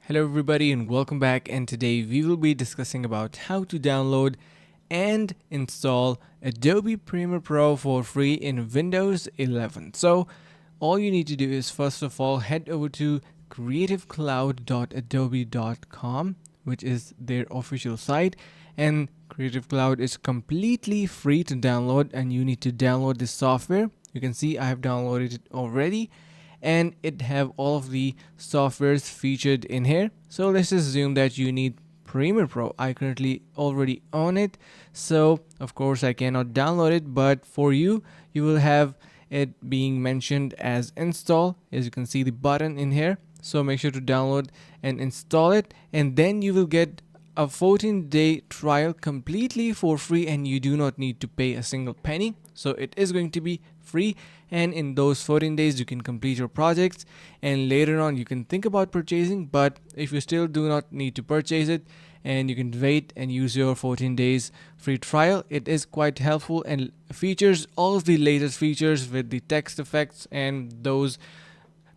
Hello everybody and welcome back, and today we will be discussing about how to download and install Adobe Premiere Pro for free in Windows 11. So all you need to do is first of all head over to creativecloud.adobe.com, which is their official site, and Creative Cloud is completely free to download and you need to download this software. You can see I have downloaded it already and it have all of the softwares featured in here. So let's assume that you need Premiere Pro. I currently already own it, so of course I cannot download it, but for you will have it being mentioned as install. As you can see the button in here, so make sure to download and install it, and then you will get a 14-day trial completely for free, and you do not need to pay a single penny. So it is going to be free, and in those 14 days you can complete your projects, and later on you can think about purchasing. But if you still do not need to purchase it and you can wait and use your 14 days free trial, it is quite helpful and features all of the latest features with the text effects and those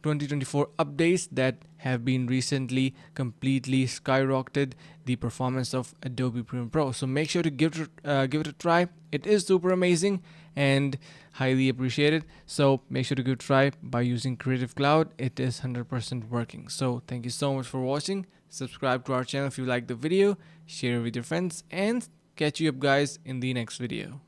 2024 updates that have been recently completely skyrocketed the performance of Adobe Premiere Pro. So make sure to give it a try. It is super amazing and highly appreciated. So make sure to give it a try by using Creative Cloud. It is 100% working. So thank you so much for watching. Subscribe to our channel if you like the video, share it with your friends, and catch you up guys in the next video.